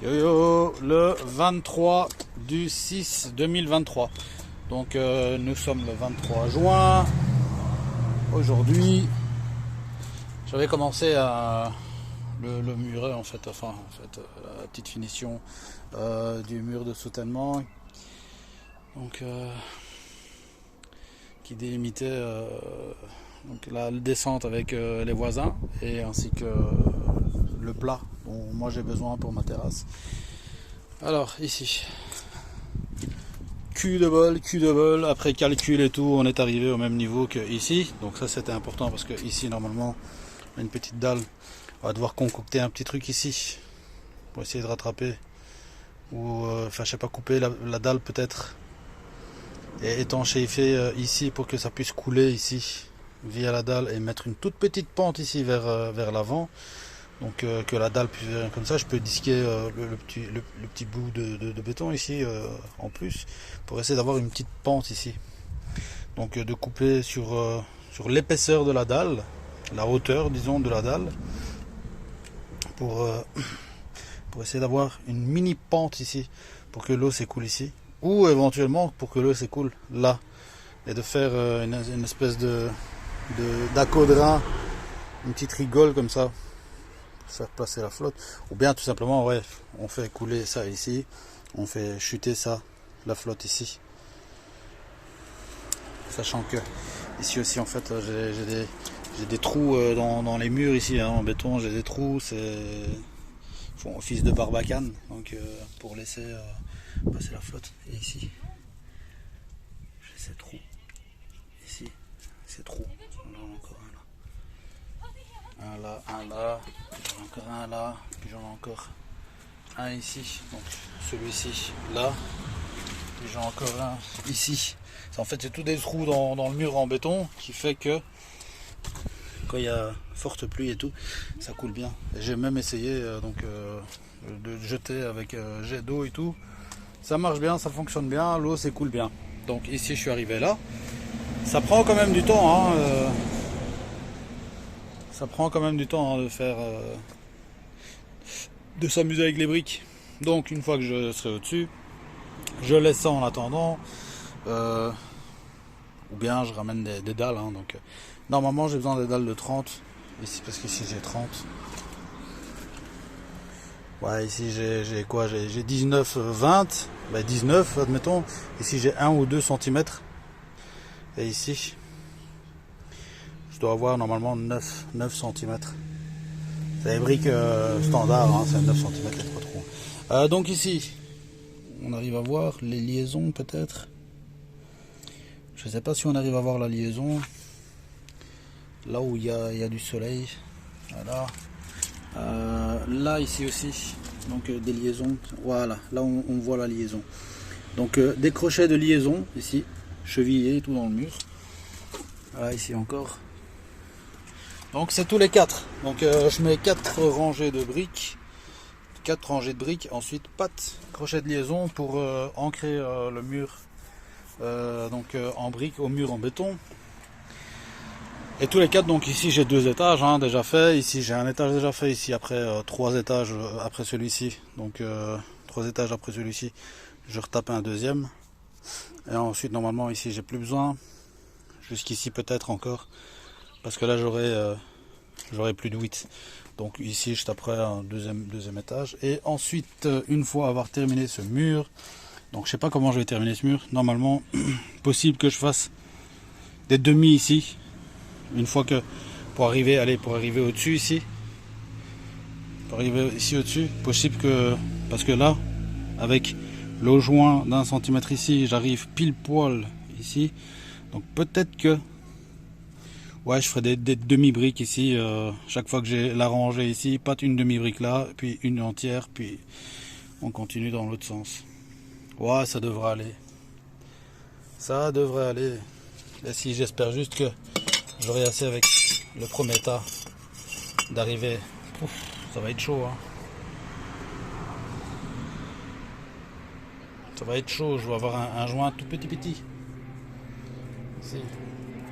Yo yo, le 23 du 6 2023. Donc nous sommes le 23 juin. Aujourd'hui, j'avais commencé à le murer en fait, la petite finition du mur de soutènement. Donc qui délimitait donc la descente avec les voisins et ainsi que le plat dont moi j'ai besoin pour ma terrasse. Alors ici, cul de bol, après calcul et tout, on est arrivé au même niveau que ici. Donc ça c'était important parce que ici normalement on a une petite dalle. On va devoir concocter un petit truc ici pour essayer de rattraper ou enfin je sais pas, couper la dalle peut-être et étanchéifier ici pour que ça puisse couler ici via la dalle et mettre une toute petite pente ici vers l'avant. Donc que la dalle puisse, comme ça je peux disquer le petit bout de béton ici en plus pour essayer d'avoir une petite pente ici. Donc de couper sur l'épaisseur de la dalle, la hauteur disons de la dalle pour essayer d'avoir une mini pente ici pour que l'eau s'écoule ici ou éventuellement pour que l'eau s'écoule là et de faire une espèce d'acodrin, une petite rigole comme ça, faire placer la flotte, ou bien tout simplement ouais, on fait couler ça ici, on fait chuter ça, la flotte ici, sachant que ici aussi en fait j'ai des trous dans les murs ici hein, en béton, j'ai des trous, c'est font office de barbacane, donc pour laisser passer la flotte. Et ici j'ai ces trous, ici ces trous, encore un là, un là, puis j'en ai encore un là, puis j'en ai encore un ici, donc celui-ci là, puis j'en ai encore un ici. En fait c'est tous des trous dans le mur en béton qui fait que quand il y a forte pluie et tout, ça coule bien. J'ai même essayé de jeter avec jet d'eau et tout, ça marche bien, ça fonctionne bien, l'eau s'écoule bien. Donc ici je suis arrivé là, ça prend quand même du temps hein, ça prend quand même du temps hein, de faire de s'amuser avec les briques. Donc une fois que je serai au-dessus, je laisse ça en attendant ou bien je ramène des dalles hein, donc normalement j'ai besoin des dalles de 30 ici parce qu'ici j'ai 30. Ouais, ici j'ai quoi, j'ai 19 20, bah 19 admettons, ici j'ai 1 ou 2 cm et ici je dois avoir normalement 9 cm. C'est les briques standard, hein, c'est 9 cm, c'est pas trop. Donc ici, on arrive à voir les liaisons peut-être. Je sais pas si on arrive à voir la liaison. Là où il y a du soleil. Voilà. Là ici aussi, donc des liaisons. Voilà, là on voit la liaison. Donc des crochets de liaison ici, chevillés tout dans le mur. Voilà, ici encore. Donc c'est tous les 4. Donc je mets 4 rangées de briques. 4 rangées de briques. Ensuite pattes, crochet de liaison pour ancrer le mur en briques au mur en béton. Et tous les 4, donc ici j'ai 2 étages hein, déjà fait. Ici j'ai un étage déjà fait. Ici après 3 étages après celui-ci. Donc 3 étages après celui-ci. Je retape un deuxième. Et ensuite normalement ici j'ai plus besoin. Jusqu'ici peut-être encore. Parce que là j'aurai plus de 8. Donc ici je taperai un deuxième étage. Et ensuite, une fois avoir terminé ce mur, donc je sais pas comment je vais terminer ce mur. Normalement, possible que je fasse des demi ici. Une fois que pour arriver au-dessus ici. Pour arriver ici au-dessus, possible que. Parce que là, avec le joint d'1 centimètre ici, j'arrive pile poil ici. Donc peut-être que. Ouais, je ferai des demi-briques ici, chaque fois que j'ai la rangée ici, pas une demi-brique là, puis une entière, puis on continue dans l'autre sens. Ouais, ça devrait aller. Ça devrait aller. Et si j'espère juste que j'aurai assez avec le premier tas d'arriver. Ça va être chaud, hein. Ça va être chaud, je vais avoir un joint tout petit. Ici.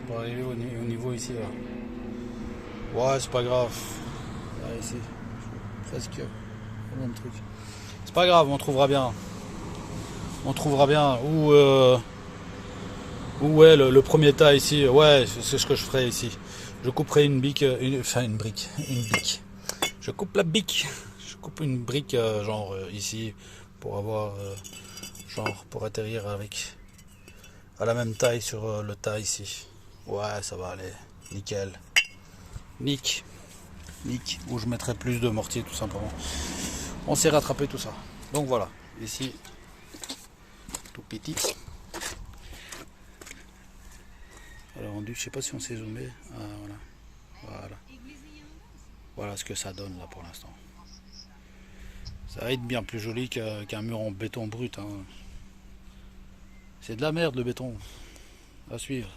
Pour arriver au niveau ici là. Ouais, c'est pas grave. Là, ici, presque le même truc. C'est pas grave, on trouvera bien. On trouvera bien où est le premier tas ici. Ouais, c'est ce que je ferai ici. Je couperai une bique, une brique, une bique. Je coupe la bique. Je coupe une brique genre ici pour avoir genre pour atterrir avec à la même taille sur le tas ici. Ouais, ça va aller. Nickel. Nick. Où je mettrai plus de mortier tout simplement. On s'est rattrapé tout ça. Donc voilà. Ici, tout petit. Alors rendu, je sais pas si on s'est zoomé. Ah, voilà. Voilà ce que ça donne là pour l'instant. Ça va être bien plus joli qu'un mur en béton brut. Hein. C'est de la merde le béton. À suivre.